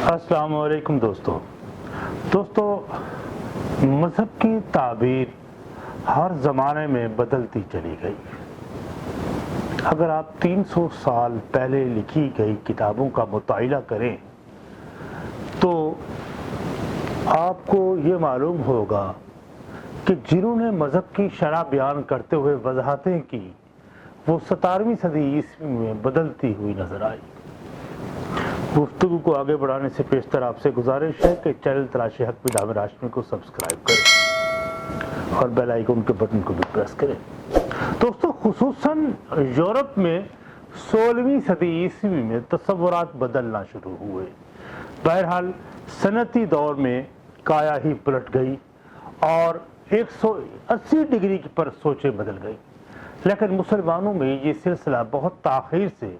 अस्सलाम वालेकुम दोस्तों। मज़हब की ताबीर हर ज़माने में बदलती चली गई। अगर आप 300 साल पहले लिखी गई किताबों का मुतायला करें तो आपको ये मालूम होगा कि जिन्होंने मज़हब की शरह बयान करते हुए वजाहतें की वो 17वीं सदी ईस्वी में बदलती हुई नज़र आई। गुफ्तगू को आगे बढ़ाने से पेशतर आपसे गुजारिश है कि चैनल तलाश हक विद आमिर हाशमी को सब्सक्राइब करें और बेल आइकन के बटन को भी प्रेस करें। दोस्तों, खुसूसन यूरोप में 16वीं सदी ईस्वी में तसव्वुरात बदलना शुरू हुए। बहरहाल सनती दौर में काया ही पलट गई और 180 डिग्री पर सोचें बदल गई। लेकिन मुसलमानों में ये सिलसिला बहुत ताख़ीर से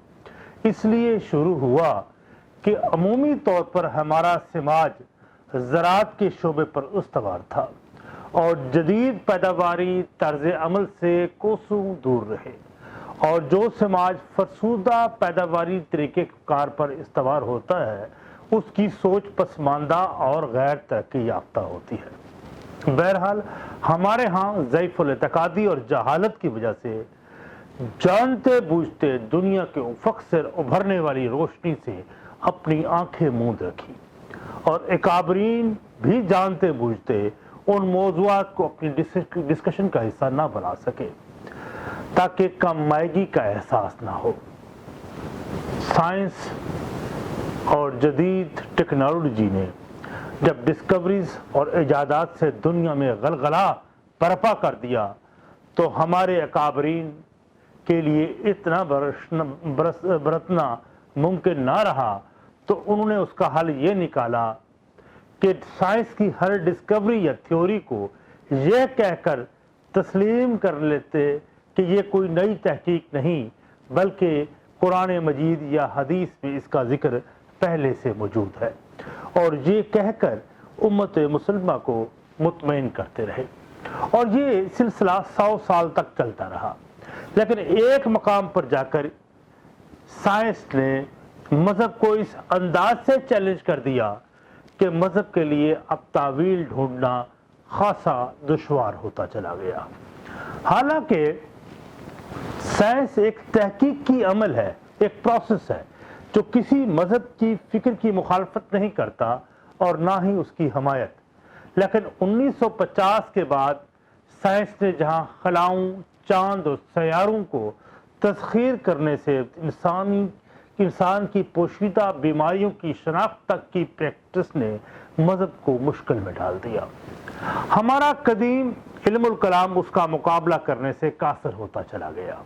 इसलिए शुरू हुआ कि अमूमी तौर पर हमारा समाज ज़राअत के शोबे पर उस्तवार था और जदीद पैदावारी तर्ज अमल से कोसों दूर रहे, और जो समाज फरसूदा पैदावारी तरीके कार पर इस्तवार होता है उसकी सोच पसमानदा और गैर तरक्की याफ्ता होती है। बहरहाल हमारे यहाँ ज़ईफ़ुल इत्क़ादी और जहालत की वजह से जानते बूझते दुनिया के उफ़क़ से उभरने वाली रोशनी से अपनी आंखें मूंद रखी और अकाबरीन भी जानते बूझते उन मौज़ूआत को अपनी डिस्कशन का हिस्सा ना बना सके ताकि कमाईगी का एहसास ना हो। साइंस और जदीद टेक्नोलॉजी ने जब डिस्कवरीज और इजादात से दुनिया में गलगला बर्पा कर दिया तो हमारे अकाबरीन के लिए इतना बरतना मुमकिन ना रहा, तो उन्होंने उसका हल ये निकाला कि साइंस की हर डिस्कवरी या थ्योरी को यह कहकर तस्लीम कर लेते कि ये कोई नई तहकीक नहीं बल्कि कुरान मजीद या हदीस में इसका जिक्र पहले से मौजूद है, और ये कहकर उम्मत मुसलमा को मुतमईन करते रहे। और ये सिलसिला 100 साल तक चलता रहा। लेकिन एक मकाम पर जाकर साइंस ने मज़हब को इस अंदाज से चैलेंज कर दिया कि मज़हब के लिए अब तावील ढूंढना खासा दुश्वार होता चला गया। हालांकि साइंस एक तहकीक की अमल है, एक प्रोसेस है जो किसी मज़हब की फ़िक्र की मुखालफत नहीं करता और ना ही उसकी हमायत। लेकिन 1950 के बाद साइंस ने जहां खलाओं, चांद और सैयारों को तस्खीर करने से इंसान की पोशीदा बीमारियों की शनाख्त तक की प्रैक्टिस ने मज़हब को मुश्किल में डाल दिया। हमारा कदीम इल्मुल कलाम उसका मुकाबला करने से कासिर होता चला गया।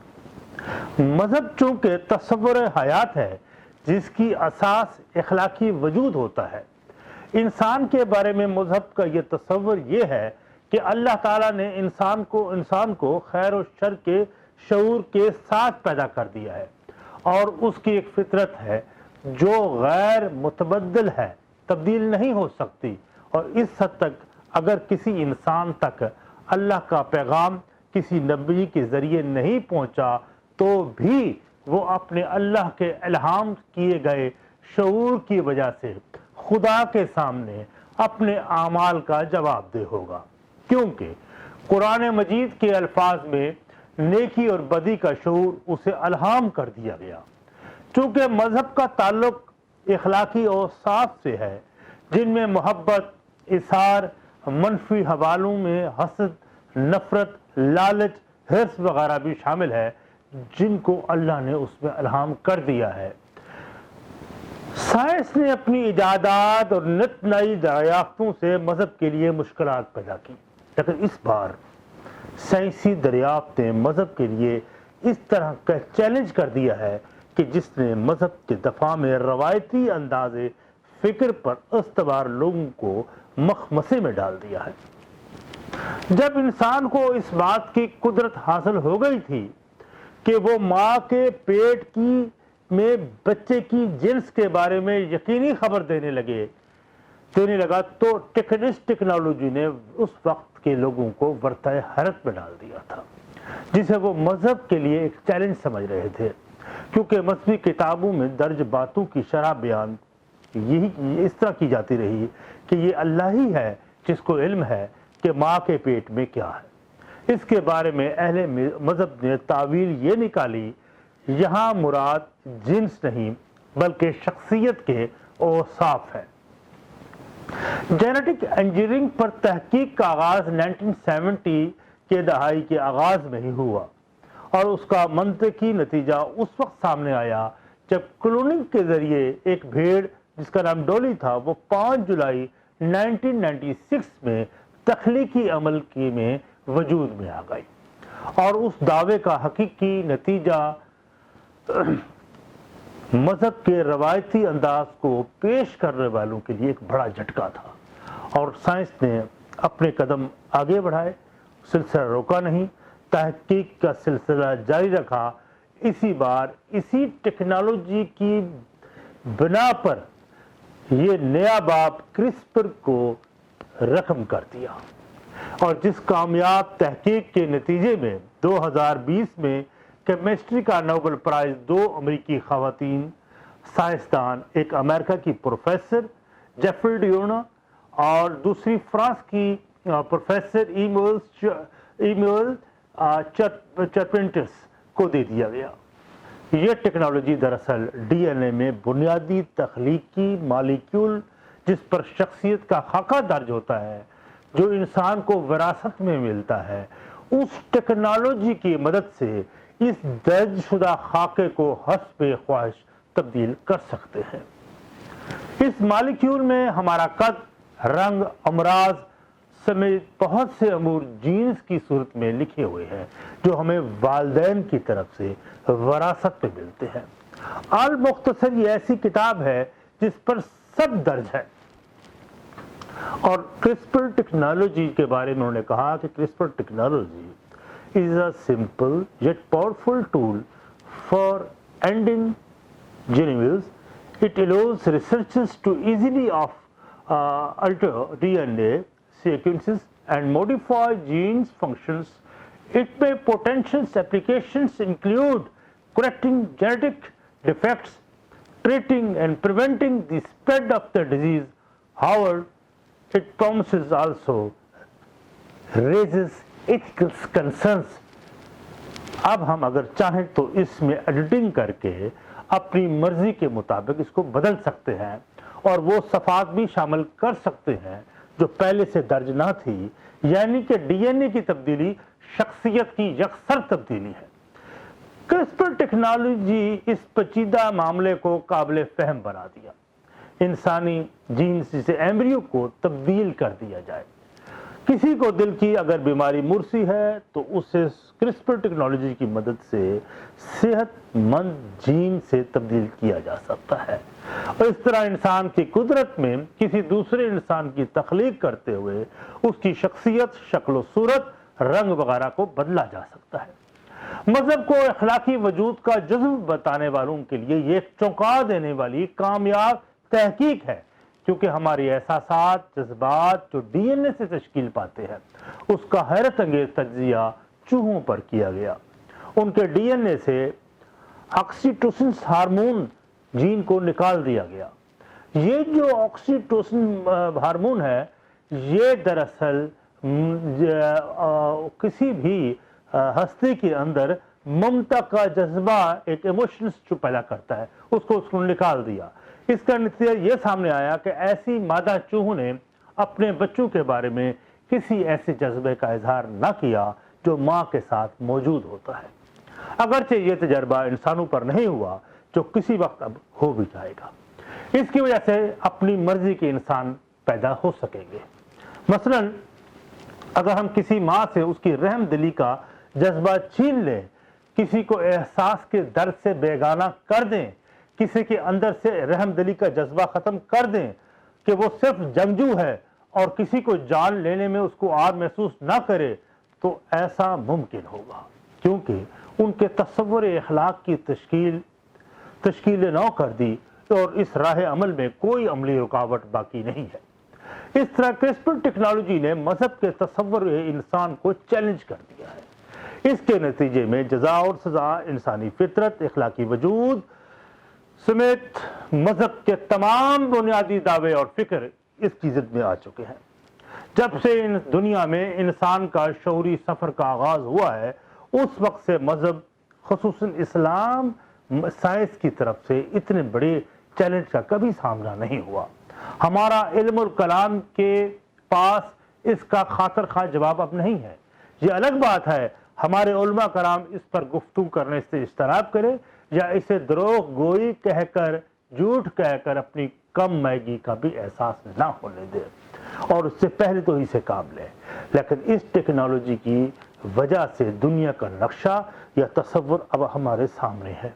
मज़हब चूँकि तसव्वुर हयात है जिसकी असास इखलाकी वजूद होता है, इंसान के बारे में मज़हब का ये तसव्वुर ये है कि अल्लाह ताला ने इंसान को खैर और शर के शऊर के साथ पैदा कर दिया है और उसकी एक फितरत है जो गैर मुतबद्दिल है, तब्दील नहीं हो सकती। और इस हद तक अगर किसी इंसान तक अल्लाह का पैगाम किसी नबी के ज़रिए नहीं पहुंचा तो भी वो अपने अल्लाह के इल्हाम किए गए शऊर की वजह से खुदा के सामने अपने आमाल का जवाब दे होगा, क्योंकि कुरान मजीद के अल्फाज में नेकी और बदी का शऊर उसे इल्हाम कर दिया गया। चूँकि मज़हब का ताल्लुक इखलाकी औसाफ से है जिनमें मोहब्बत, इसार, मनफी हवालों में हसद, नफरत, लालच, हिर्स वगैरह भी शामिल है जिनको अल्लाह ने उसमें इल्हाम कर दिया है। साइंस ने अपनी इजादात और नित नई दरियाफ्तों से मज़हब के लिए मुश्किलात पैदा की, लेकिन इस बार साइंसी दरियाफ्त ने मज़हब के लिए इस तरह का चैलेंज कर दिया है कि जिसने मज़हब के दफा में रवायती अंदाज़े फ़िक्र पर इस्तवार लोगों को मखमसे में डाल दिया है। जब इंसान को इस बात की कुदरत हासिल हो गई थी कि वो माँ के पेट में बच्चे की जिन्स के बारे में यकीनी खबर देने लगा तो टेक्नोलॉजी ने उस वक्त के लोगों को वर्ताए हैरत में डाल दिया था, जिसे वो मज़हब के लिए एक चैलेंज समझ रहे थे, क्योंकि मज़हबी किताबों में दर्ज बातों की शरह बयान یہی اس طرح کی جاتی رہی کہ یہ اللہ ہی ہے جس کو علم ہے کہ ماں کے پیٹ میں کیا ہے۔ اس کے بارے میں اہل مذہب نے تعویل یہ نکالی، یہاں مراد جنس نہیں بلکہ شخصیت کے اوصاف ہے۔ جینیٹک انجینئرنگ پر تحقیق کا آغاز 1970 کے دہائی کے آغاز میں ہی ہوا، اور اس کا منطقی نتیجہ اس وقت سامنے آیا جب کلوننگ کے ذریعے ایک بھیڑ جس کا نام ڈولی تھا وہ 5 جولائی 1996 میں تخلیقی عمل کی میں وجود میں آ گئی، اور اس دعوے کا حقیقی نتیجہ مذہب کے روایتی انداز کو پیش کرنے والوں کے لیے ایک بڑا جھٹکا تھا، اور سائنس نے اپنے قدم آگے بڑھائے، سلسلہ روکا نہیں، تحقیق کا سلسلہ جاری رکھا۔ اسی بار اسی ٹیکنالوجی کی بنا پر یہ نیا باب کرسپر کو رقم کر دیا، اور جس کامیاب تحقیق کے نتیجے میں 2020 میں کیمسٹری کا نوبل پرائز 2 امریکی خواتین سائنسدان، ایک امریکہ کی پروفیسر جیفری ڈیونا اور دوسری فرانس کی پروفیسر ایمیل چارپینٹرس کو دے دیا گیا۔ یہ ٹیکنالوجی دراصل ڈی این اے میں بنیادی تخلیقی مالیکیول جس پر شخصیت کا خاکہ درج ہوتا ہے، جو انسان کو وراثت میں ملتا ہے، اس ٹیکنالوجی کی مدد سے اس درج شدہ خاکے کو حسب خواہش تبدیل کر سکتے ہیں۔ اس مالیکیول میں ہمارا قد، رنگ، امراض سمیت بہت سے امور جینز کی صورت میں لکھے ہوئے ہیں جو ہمیں والدین کی طرف سے وراثت میں ملتے ہیں۔ المختصر یہ ایسی کتاب ہے جس پر سب درج ہے۔ اور کرسپر ٹیکنالوجی کے بارے میں انہوں نے کہا کہ کرسپر technology is a simple yet powerful tool for ending genealogies. It allows researchers to easily alter DNA sequences and modify genes functions. Its potential applications include correcting genetic defects, treating and preventing the spread of the disease. However, it promises also raises ethical concerns. اب ہم اگر چاہیں تو اس میں editing کر کے اپنی مرضی کے مطابق اس کو بدل سکتے ہیں، اور وہ صفات بھی شامل کر سکتے ہیں جو پہلے سے درج نہ تھی، یعنی کہ ڈی این اے کی تبدیلی شخصیت کی یکسر تبدیلی ہے۔ کرسپر ٹیکنالوجی اس پیچیدہ معاملے کو قابل فہم بنا دیا۔ انسانی جینز جسے ایمبریو کو تبدیل کر دیا جائے۔ کسی کو دل کی اگر بیماری مرثی ہے تو اسے کرسپر ٹیکنالوجی کی مدد سے صحت مند جین سے تبدیل کیا جا سکتا ہے، اور اس طرح انسان کی قدرت میں کسی دوسرے انسان کی تخلیق کرتے ہوئے اس کی شخصیت، شکل و صورت، رنگ وغیرہ کو بدلا جا سکتا ہے۔ مذہب کو اخلاقی وجود کا جزو بتانے والوں کے لیے یہ ایک چونکا دینے والی کامیاب تحقیق ہے، کیونکہ ہماری احساسات، جذبات جو ڈی این اے سے تشکیل پاتے ہیں، اس کا حیرت انگیز تجزیہ چوہوں پر کیا گیا۔ ان کے ڈی این اے سے آکسیٹوسن ہارمون جین کو نکال دیا گیا۔ یہ جو آکسیٹوسن ہارمون ہے، یہ دراصل کسی بھی ہستی کے اندر ممتا کا جذبہ، ایک ایموشنز جو پیدا کرتا ہے، اس کو نکال دیا۔ اس کا نتیجہ یہ سامنے آیا کہ ایسی مادہ چوہوں نے اپنے بچوں کے بارے میں کسی ایسے جذبے کا اظہار نہ کیا جو ماں کے ساتھ موجود ہوتا ہے، اگرچہ یہ تجربہ انسانوں پر نہیں ہوا، جو کسی وقت اب ہو بھی جائے گا۔ اس کی وجہ سے اپنی مرضی کے انسان پیدا ہو سکیں گے۔ مثلا اگر ہم کسی ماں سے اس کی رحم دلی کا جذبہ چھین لیں، کسی کو احساس کے درد سے بیگانہ کر دیں، کسی کے اندر سے رحم دلی کا جذبہ ختم کر دیں کہ وہ صرف جنگجو ہے اور کسی کو جان لینے میں اس کو آر محسوس نہ کرے، تو ایسا ممکن ہوگا، کیونکہ ان کے تصور اخلاق کی تشکیل نو کر دی، اور اس راہ عمل میں کوئی عملی رکاوٹ باقی نہیں ہے۔ اس طرح کرسپر ٹیکنالوجی نے مذہب کے تصور انسان کو چیلنج کر دیا ہے۔ اس کے نتیجے میں جزا اور سزا، انسانی فطرت، اخلاقی وجود، समेत मजहब के तमाम बुनियादी दावे और फिक्र इसकी जिद में आ चुके हैं। जब से इन दुनिया में इंसान का शऊरी सफर का आगाज हुआ है, उस वक्त से मजहब खुसूसन इस्लाम साइंस की तरफ से इतने बड़े चैलेंज का कभी सामना नहीं हुआ। हमारा इल्मुल कलाम के पास इसका खातर खा जवाब अब नहीं है। ये अलग बात है हमारे उलमा कराम इस पर गुफ्तगू करने से इज्तनाब करें या इसे दरोग गोई कहकर, झूठ कहकर अपनी कम मैगी का भी एहसास ना होने दे, और उससे पहले तो इसे काम ले। लेकिन इस टेक्नोलॉजी की वजह से दुनिया का नक्शा या तस्वुर अब हमारे सामने है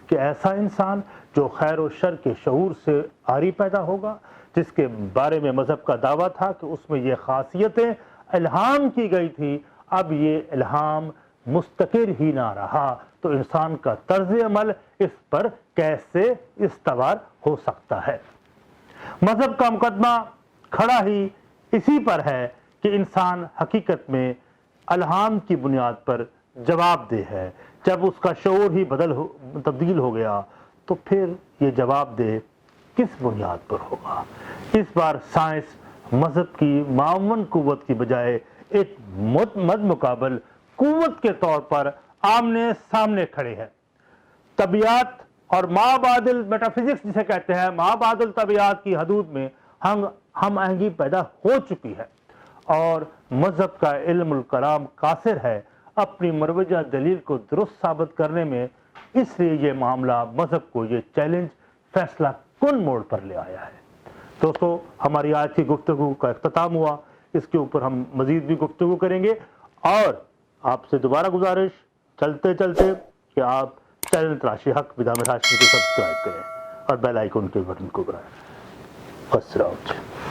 कि ऐसा इंसान जो खैर और शर के शऊर से आरी पैदा होगा, जिसके बारे में मजहब का दावा था कि उसमें ये खासियतें इल्हाम की गई थी, अब ये इल्हाम मुस्तकिर ही ना रहा, तो इंसान का तर्ज अमल इस पर कैसे इस्तवार हो सकता है। मजहब का मुकदमा खड़ा ही इसी पर है कि इंसान हकीकत में इल्हाम की बुनियाद पर जवाबदेह है। जब उसका शऊर ही तब्दील हो गया तो फिर ये जवाबदेह किस बुनियाद पर होगा। इस बार साइंस मजहब की मावन कुव्वत की बजाय एक मदमुकाबल कुव्वत के तौर पर आमने सामने खड़े हैं। तबियत और माबादिल मेटाफिजिक्स जिसे कहते हैं, माबादिल तबियत की हदूद में हम आहंगी पैदा हो चुकी है और मजहब का इल्मुल कलाम कासिर है अपनी मरवजा दलील को दुरुस्त साबित करने में। इसलिए ये मामला मजहब को ये चैलेंज फैसला कुन मोड़ पर ले आया है। दोस्तों, हमारी आज की गुफ्तगू का इख्तिताम हुआ। इसके ऊपर हम मजीद भी गुफ्तगू करेंगे और आपसे दोबारा गुजारिश चलते चलते कि आप चैनल तराशी हक विदा में हाशमी को सब्सक्राइब करें और बेल आइकन के बटन को दबाएं। अस्सलाम।